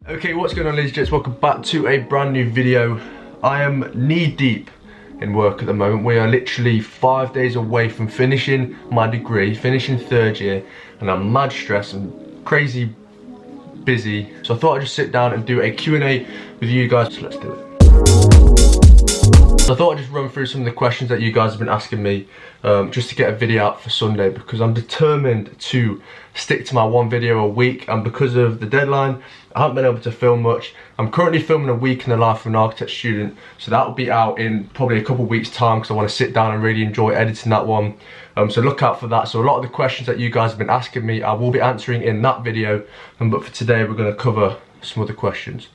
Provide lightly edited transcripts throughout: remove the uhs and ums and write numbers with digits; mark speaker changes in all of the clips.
Speaker 1: Okay, what's going on, ladies and gents? Welcome back to a brand new video. I am knee deep in work at the moment. We are literally 5 days away from finishing my degree, finishing third year, and I'm mad stressed and crazy busy. So I thought I'd just sit down and do a Q&A with you guys. So let's do it. So I thought I'd just run through some of the questions that you guys have been asking me just to get a video out for Sunday, because I'm determined to stick to my one video a week, and because of the deadline I haven't been able to film much. I'm currently filming a week in the life of an architecture student, so that will be out in probably a couple of weeks time, because I want to sit down and really enjoy editing that one. So look out for that. So a lot of the questions that you guys have been asking me I will be answering in that video, but for today we're going to cover some other questions.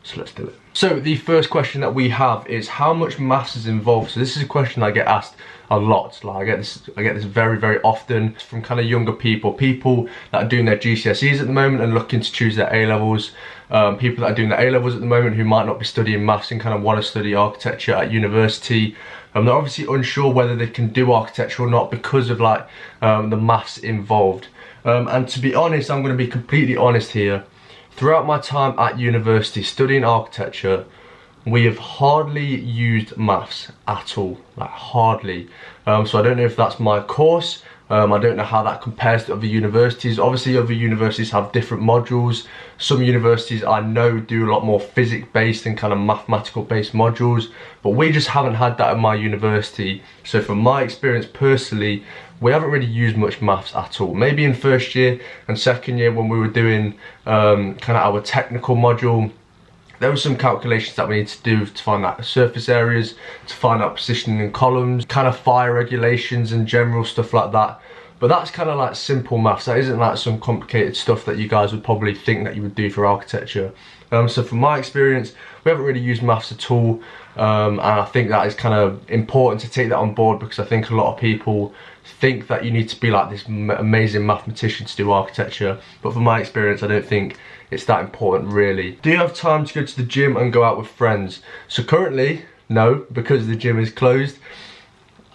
Speaker 1: So let's do it. So the first question that we have is, how much maths is involved? So this is a question I get asked a lot. Like I get this very often from kind of younger people that are doing their GCSEs at the moment and looking to choose their A-levels, people that are doing their A-levels at the moment who might not be studying maths and kind of want to study architecture at university. They're obviously unsure whether they can do architecture or not because of like the maths involved. And to be honest, I'm going to be completely honest here. Throughout my time at university studying architecture, we have hardly used maths at all, like hardly. So I don't know if that's my course. I don't know how that compares to other universities. Obviously other universities have different modules. Some universities I know do a lot more physics based and kind of mathematical based modules, but we just haven't had that at my university. So from my experience personally, we haven't really used much maths at all. Maybe in first year and second year when we were doing kind of our technical module, there were some calculations that we need to do to find out surface areas, to find out positioning in columns, kind of fire regulations and general stuff like that. But that's kind of like simple maths. That isn't like some complicated stuff that you guys would probably think that you would do for architecture. So from my experience, we haven't really used maths at all. And I think that is kind of important to take that on board, because I think a lot of people think that you need to be like this amazing mathematician to do architecture. But from my experience, I don't think it's that important really. Do you have time to go to the gym and go out with friends? So currently, no, because the gym is closed.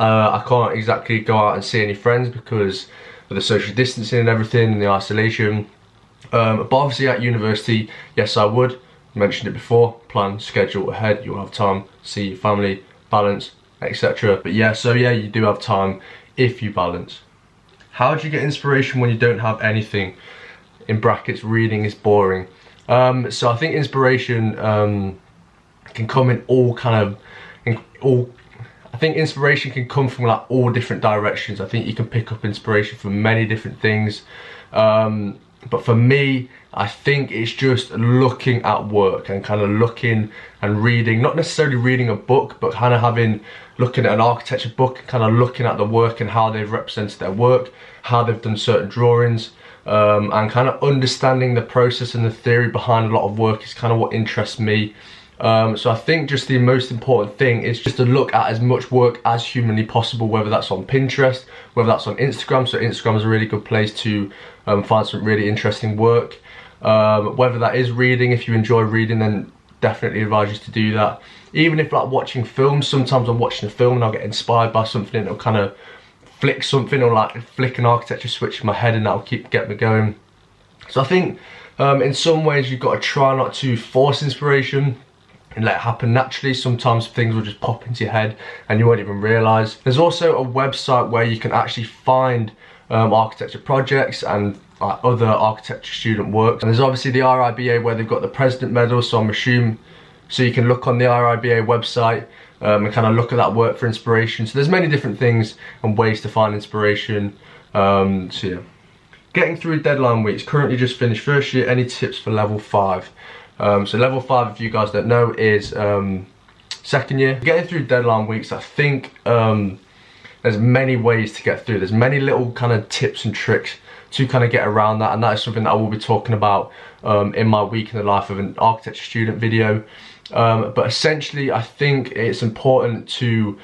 Speaker 1: I can't exactly go out and see any friends because of the social distancing and everything and the isolation. But obviously at university, yes I would. Mentioned it before, plan, schedule ahead, you'll have time, see your family, balance, etc. But yeah, so yeah, you do have time if you balance. How do you get inspiration when you don't have anything? In brackets, reading is boring. So I think inspiration can come in all kind of, I think inspiration can come from like all different directions. I think you can pick up inspiration from many different things. But for me, I think it's just looking at work and kind of looking and reading, not necessarily reading a book, but kind of looking at an architecture book, kind of looking at the work and how they've represented their work, how they've done certain drawings, and kind of understanding the process and the theory behind a lot of work is kind of what interests me. So I think just the most important thing is just to look at as much work as humanly possible, whether that's on Pinterest, whether that's on Instagram. So Instagram is a really good place to find some really interesting work. Whether that is reading, if you enjoy reading, then definitely advise you to do that. Even if like watching films, sometimes I'm watching a film and I'll get inspired by something and it'll kind of flick something, or like flick an architecture switch in my head, and that'll get me going. So I think in some ways you've got to try not to force inspiration and let it happen naturally. Sometimes things will just pop into your head and you won't even realise. There's also a website where you can actually find architecture projects and other architecture student work. And there's obviously the RIBA where they've got the President Medal, so I'm assuming, so you can look on the RIBA website and kind of look at that work for inspiration. So there's many different things and ways to find inspiration. So yeah. Getting through deadline weeks, currently just finished first year, any tips for level 5? So level 5, if you guys don't know, is second year. Getting through deadline weeks, I think there's many ways to get through. There's many little kind of tips and tricks to kind of get around that, and that is something that I will be talking about in my week in the life of an architecture student video. But essentially I think it's important to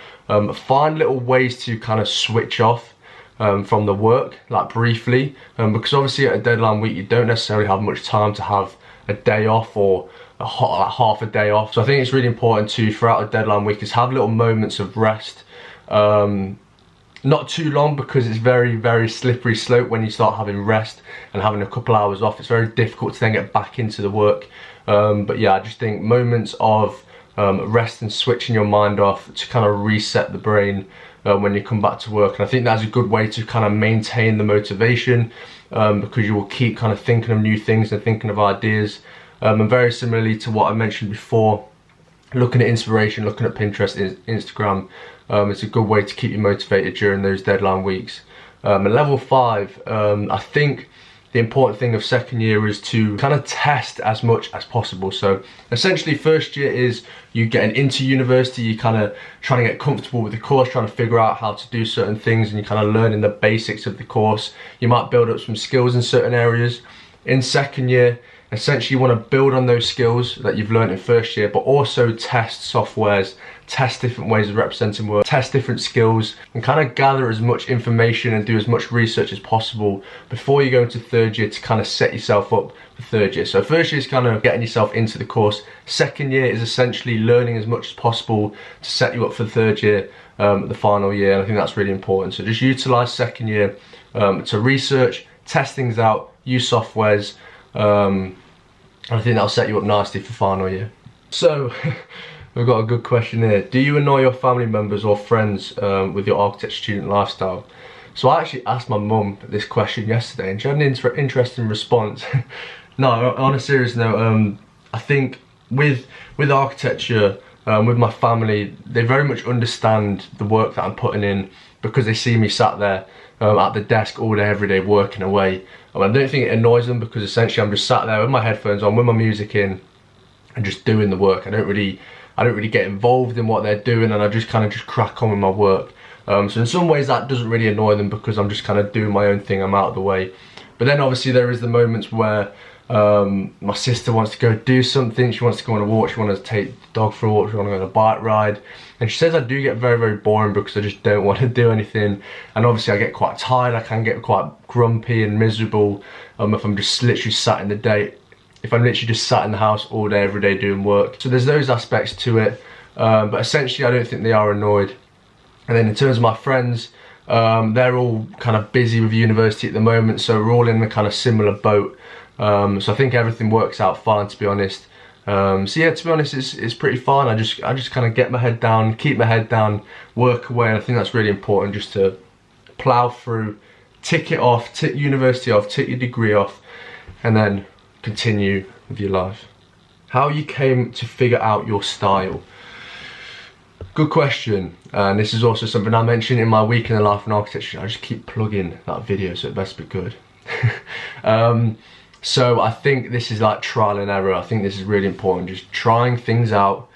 Speaker 1: find little ways to kind of switch off from the work, like briefly, because obviously at a deadline week you don't necessarily have much time to have a day off or like half a day off. So I think it's really important to, throughout a deadline week, is have little moments of rest, Not too long, because it's very slippery slope when you start having rest and having a couple hours off. It's very difficult to then get back into the work. But yeah, I just think moments of rest and switching your mind off to kind of reset the brain when you come back to work. And I think that's a good way to kind of maintain the motivation, because you will keep kind of thinking of new things and thinking of ideas. And very similarly to what I mentioned before, looking at inspiration, looking at Pinterest, Instagram, it's a good way to keep you motivated during those deadline weeks. And level 5, I think the important thing of second year is to kind of test as much as possible. So essentially first year is you getting into university, you kind of trying to get comfortable with the course, trying to figure out how to do certain things, and you kind of learning the basics of the course. You might build up some skills in certain areas. In second year, essentially you want to build on those skills that you've learned in first year, but also test softwares, test different ways of representing work, test different skills, and kind of gather as much information and do as much research as possible before you go into third year to kind of set yourself up for third year. So first year is kind of getting yourself into the course. Second year is essentially learning as much as possible to set you up for third year, the final year. And I think that's really important. So just utilize second year to research, test things out, use softwares. I think that'll set you up nicely for final year. So we've got a good question here. Do you annoy your family members or friends with your architect student lifestyle? So I actually asked my mum this question yesterday, and she had an interesting response. No, on a serious note, I think with architecture, with my family, they very much understand the work that I'm putting in, because they see me sat there at the desk all day, every day, working away. I don't think it annoys them, because essentially I'm just sat there with my headphones on, with my music in, and just doing the work. I don't really get involved in what they're doing, and I just kind of just crack on with my work. So in some ways that doesn't really annoy them, because I'm just kind of doing my own thing, I'm out of the way. But then obviously there is the moments where my sister wants to go do something, she wants to go on a walk, she wants to take the dog for a walk, she wants to go on a bike ride. And she says I do get very boring, because I just don't want to do anything. And obviously I get quite tired, I can get quite grumpy and miserable if I'm just literally sat in the day, if I'm literally just sat in the house all day, every day doing work. So there's those aspects to it, but essentially I don't think they are annoyed. And then in terms of my friends, they're all kind of busy with university at the moment, so we're all in a kind of similar boat. So I think everything works out fine, to be honest. So yeah, to be honest, it's pretty fun. I just kind of get my head down, keep my head down, work away, and I think that's really important, just to plough through, tick it off, tick university off, tick your degree off, and then continue with your life. How you came to figure out your style? Good question, and this is also something I mentioned in my week in the life and architecture. I just keep plugging that video, so it best be good. So I think this is like trial and error. I think this is really important, just trying things out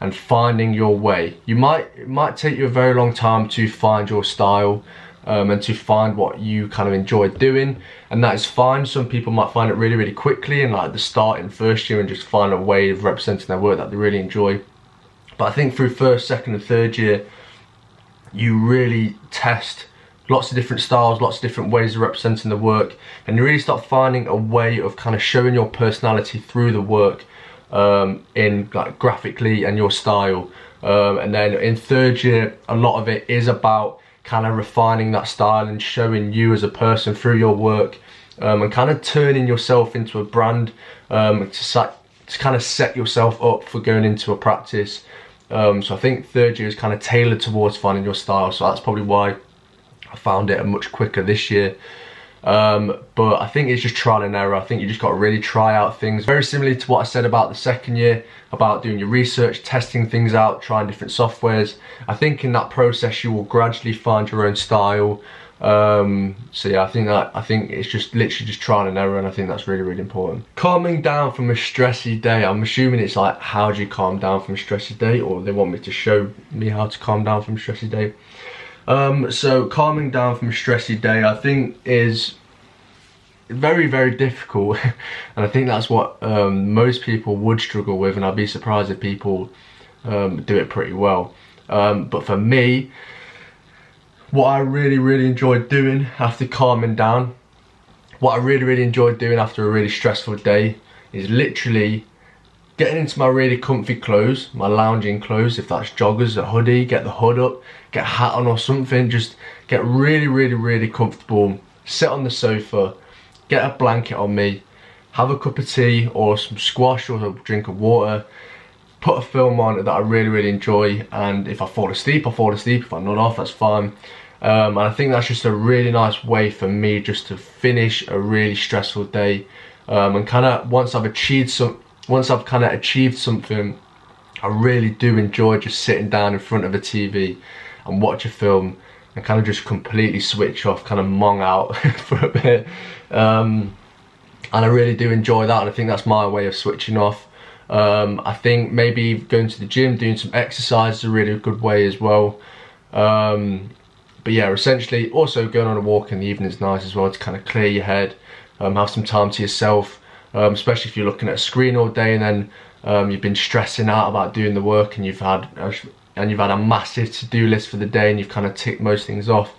Speaker 1: and finding your way. It might take you a very long time to find your style and to find what you kind of enjoy doing, and that is fine. Some people might find it really quickly in like the start in first year and just find a way of representing their work that they really enjoy. But I think through first, second and third year, you really test lots of different styles, lots of different ways of representing the work, and you really start finding a way of kind of showing your personality through the work, in like graphically and your style. And then in third year, a lot of it is about kind of refining that style and showing you as a person through your work, and kind of turning yourself into a brand, to kind of set yourself up for going into a practice. So I think third year is kind of tailored towards finding your style, so that's probably why I found it much quicker this year. But I think it's just trial and error. I think you just got to really try out things. Very similarly to what I said about the second year, about doing your research, testing things out, trying different softwares. I think in that process you will gradually find your own style. So yeah, I think it's just literally just trial and error, and I think that's really important. Calming down from a stressy day. I'm assuming it's like, how do you calm down from a stressy day, or they want me to show me how to calm down from a stressy day. So calming down from a stressy day, I think is very difficult, and I think that's what most people would struggle with, and I'd be surprised if people do it pretty well. But for me, what I really enjoyed doing after calming down, what I really enjoyed doing after a really stressful day, is literally getting into my really comfy clothes, my lounging clothes, if that's joggers, a hoodie, get the hood up, get a hat on or something, just get really comfortable, sit on the sofa, get a blanket on me, have a cup of tea or some squash or a drink of water, put a film on that I really enjoy, and if I fall asleep, I fall asleep. If I'm not off, that's fine. And I think that's just a really nice way for me just to finish a really stressful day. And kind of once I've kind of achieved something, I really do enjoy just sitting down in front of a TV and watch a film and kind of just completely switch off, kind of mong out for a bit. And I really do enjoy that, and I think that's my way of switching off. I think maybe going to the gym, doing some exercise is a really good way as well. But yeah, essentially also going on a walk in the evening is nice as well to kind of clear your head, have some time to yourself, especially if you're looking at a screen all day and then you've been stressing out about doing the work and you've had a massive to-do list for the day and you've kind of ticked most things off.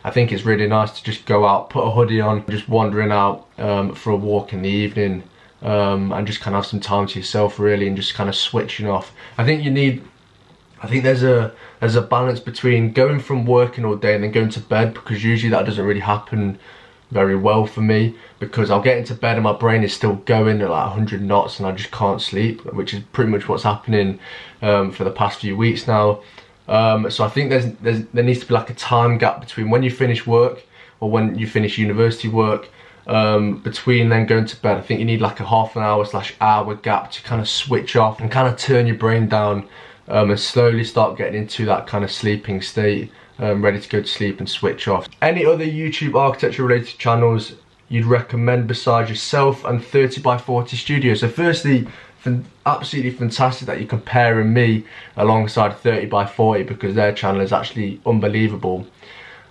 Speaker 1: I think it's really nice to just go out, put a hoodie on, just wandering out for a walk in the evening, and just kind of have some time to yourself really, and just kind of switching off. I think there's a balance between going from working all day and then going to bed, because usually that doesn't really happen very well for me, because I'll get into bed and my brain is still going at like 100 knots and I just can't sleep, which is pretty much what's happening for the past few weeks now. So I think there needs to be like a time gap between when you finish work or when you finish university work, between then going to bed. I think you need like a half an hour / hour gap to kind of switch off and kind of turn your brain down, and slowly start getting into that kind of sleeping state, ready to go to sleep and switch off. Any other YouTube architecture related channels you'd recommend besides yourself and 30x40 Studio? So firstly, absolutely fantastic that you're comparing me alongside 30x40, because their channel is actually unbelievable.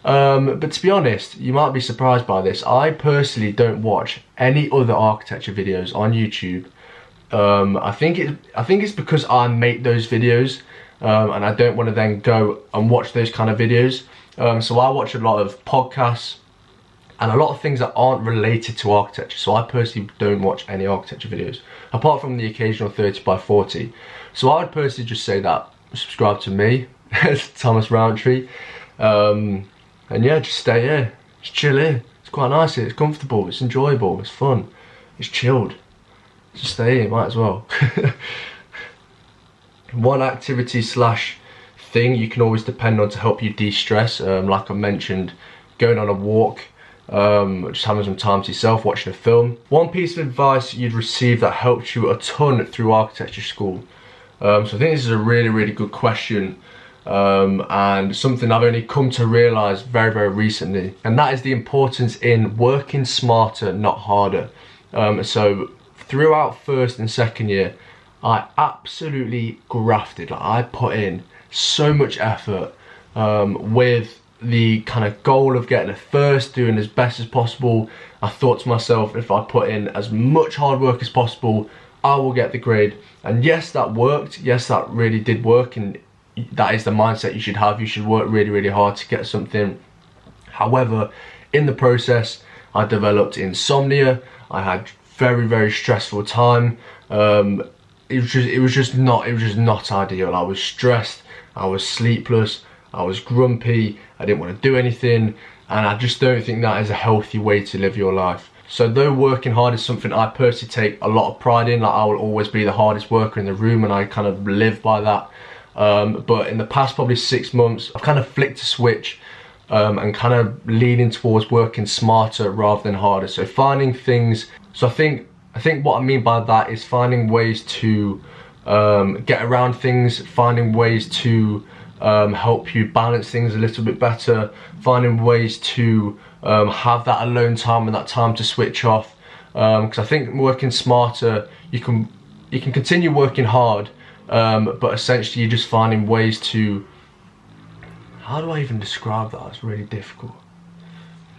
Speaker 1: But to be honest, you might be surprised by this. I personally don't watch any other architecture videos on YouTube. I think it's because I make those videos, and I don't want to then go and watch those kind of videos. So I watch a lot of podcasts and a lot of things that aren't related to architecture. So I personally don't watch any architecture videos, apart from the occasional 30x40. So I would personally just say that subscribe to me, Thomas Rowntree, and yeah, just stay here, just chill here. It's quite nice here, it's comfortable, it's enjoyable, it's fun, it's chilled. Just stay here, might as well. One activity / thing you can always depend on to help you de-stress, like I mentioned, going on a walk, just having some time to yourself, watching a film. One piece of advice you'd receive that helped you a ton through architecture school. So I think this is a really good question, and something I've only come to realise very recently, and that is the importance in working smarter, not harder. So throughout first and second year, I absolutely grafted. Like, I put in so much effort, with the kind of goal of getting a first, doing as best as possible. I thought to myself, if I put in as much hard work as possible, I will get the grade. And yes, that worked. Yes, that really did work, and that is the mindset you should have. You should work really hard to get something. However, in the process, I developed insomnia. I had very stressful time. It was just not ideal. I was stressed, I was sleepless, I was grumpy, I didn't want to do anything, and I just don't think that is a healthy way to live your life. So though working hard is something I personally take a lot of pride in, like I will always be the hardest worker in the room, and I kind of live by that. But in the past probably 6 months, I've kind of flicked a switch, and kind of leaning towards working smarter rather than harder. So finding things, so I think what I mean by that is finding ways to get around things, finding ways to help you balance things a little bit better, finding ways to have that alone time and that time to switch off. Because I think working smarter, you can continue working hard, but essentially you're just finding ways to, how do I even describe that? It's really difficult.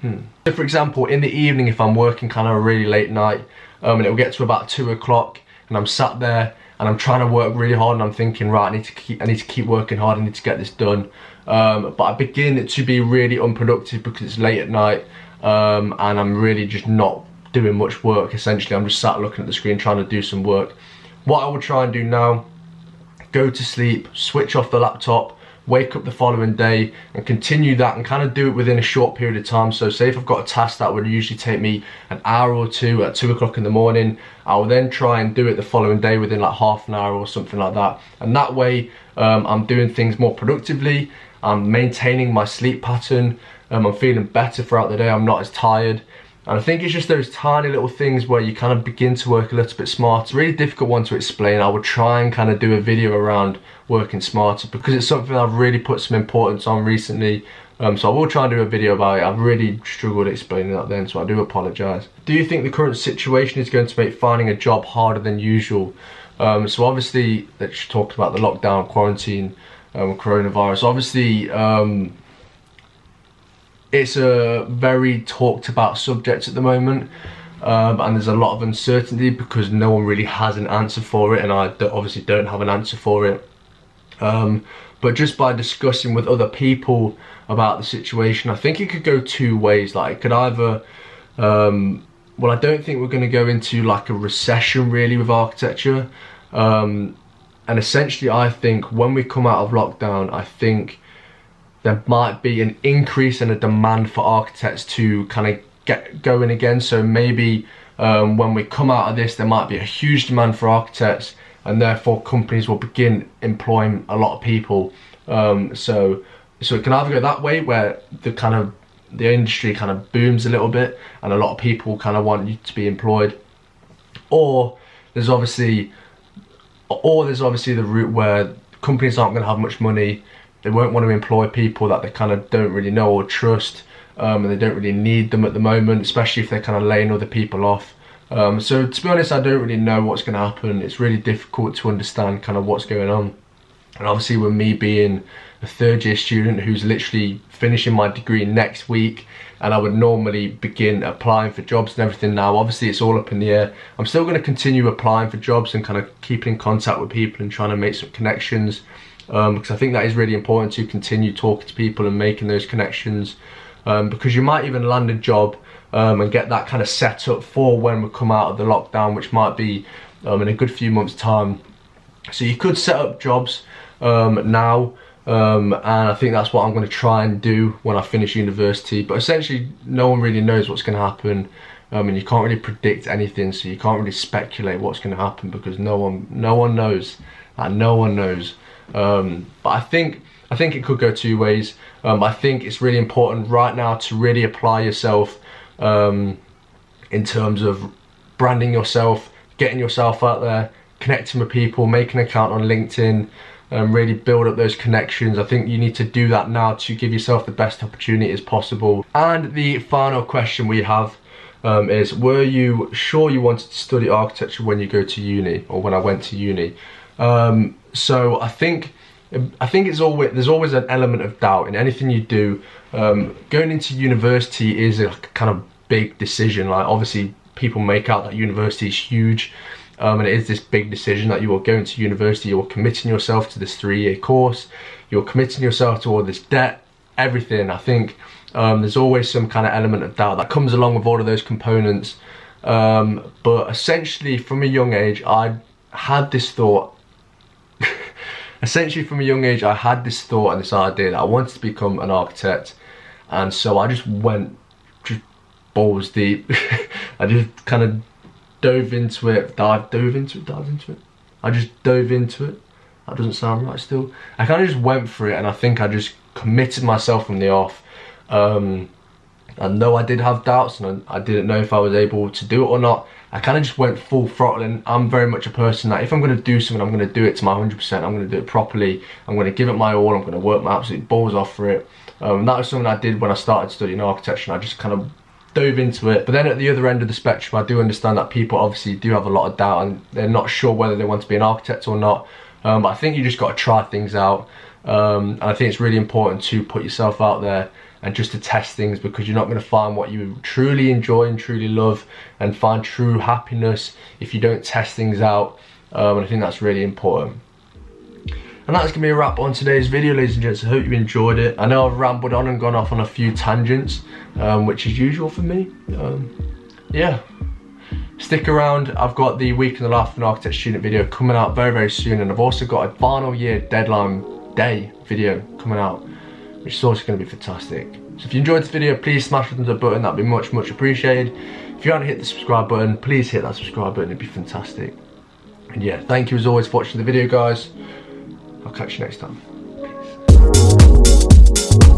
Speaker 1: So for example, in the evening, if I'm working kind of a really late night, and it'll get to about 2 o'clock, and I'm sat there and I'm trying to work really hard, and I'm thinking, right, I need to keep working hard, I need to get this done. But I begin to be really unproductive because it's late at night, and I'm really just not doing much work. Essentially, I'm just sat looking at the screen trying to do some work. what I will try and do now, go to sleep, switch off the laptop, wake up the following day and continue that and kind of do it within a short period of time. So say if I've got a task that would usually take me an hour or two at 2 o'clock in the morning, I will then try and do it the following day within like half an hour or something like that. And that way I'm doing things more productively, I'm maintaining my sleep pattern, I'm feeling better throughout the day, I'm not as tired. And I think it's just those tiny little things where you kind of begin to work a little bit smarter. It's a really difficult one to explain. I will try and kind of do a video around working smarter because it's something I've really put some importance on recently. So I will try and do a video about it. I've really struggled explaining that then, so I do apologise. Do you think the current situation is going to make finding a job harder than usual? So obviously, let's talk about the lockdown, quarantine, coronavirus. Obviously, it's a very talked about subject at the moment, and there's a lot of uncertainty because no one really has an answer for it, and I obviously don't have an answer for it. But just by discussing with other people about the situation, I think it could go two ways. Like it could either, well, I don't think we're going to go into like a recession really with architecture, and essentially I think when we come out of lockdown, I think there might be an increase in a demand for architects to kind of get going again. So maybe when we come out of this, there might be a huge demand for architects, and therefore companies will begin employing a lot of people. So it can either go that way, where the industry kind of booms a little bit and a lot of people kind of want you to be employed, or there's obviously the route where companies aren't going to have much money. They won't want to employ people that they kind of don't really know or trust, and they don't really need them at the moment, especially if they're kind of laying other people off. So to be honest, I don't really know what's going to happen. It's really difficult to understand kind of what's going on. And obviously with me being a third year student who's literally finishing my degree next week, and I would normally begin applying for jobs and everything now, obviously it's all up in the air. I'm still going to continue applying for jobs and kind of keeping in contact with people and trying to make some connections, because I think that is really important to continue talking to people and making those connections, because you might even land a job and get that kind of set up for when we come out of the lockdown, which might be in a good few months' time. So you could set up jobs now, and I think that's what I'm going to try and do when I finish university. But essentially no one really knows what's going to happen, and you can't really predict anything, so you can't really speculate what's going to happen because no one knows, and no one knows. But I think it could go two ways. I think it's really important right now to really apply yourself in terms of branding yourself, getting yourself out there, connecting with people, making an account on LinkedIn, really build up those connections. I think you need to do that now to give yourself the best opportunity as possible. And the final question we have is, were you sure you wanted to study architecture when you go to uni, or when I went to uni? So I think there's always an element of doubt in anything you do. Going into university is a kind of big decision. Like obviously people make out that university is huge, and it is this big decision that you are going to university. You're committing yourself to this 3-year course, you're committing yourself to all this debt, everything. I think there's always some kind of element of doubt that comes along with all of those components. But essentially from a young age I had this thought I had this thought and this idea that I wanted to become an architect, and so I just went balls deep. I just kind of dove into it. I just dove into it. That doesn't sound right still. I kind of just went for it, and I think I just committed myself from the off. And though I did have doubts and I didn't know if I was able to do it or not, I kind of just went full throttle. And I'm very much a person that if I'm going to do something, I'm going to do it to my 100%. I'm going to do it properly. I'm going to give it my all. I'm going to work my absolute balls off for it. That was something I did when I started studying architecture, and I just kind of dove into it. But then at the other end of the spectrum, I do understand that people obviously do have a lot of doubt and they're not sure whether they want to be an architect or not. But I think you just got to try things out. And I think it's really important to put yourself out there and just to test things, because you're not going to find what you truly enjoy and truly love and find true happiness if you don't test things out. And I think that's really important. And that's going to be a wrap on today's video, ladies and gents. I hope you enjoyed it. I know I've rambled on and gone off on a few tangents, which is usual for me. Yeah. Stick around, I've got the week in the life of an architect student video coming out very, very soon, and I've also got a final year deadline day video coming out, which is also going to be fantastic. So if you enjoyed this video, please smash the thumbs up button, that'd be much, much appreciated. If you haven't hit the subscribe button, please hit that subscribe button, it'd be fantastic. And yeah, thank you as always for watching the video, guys. I'll catch you next time. Peace.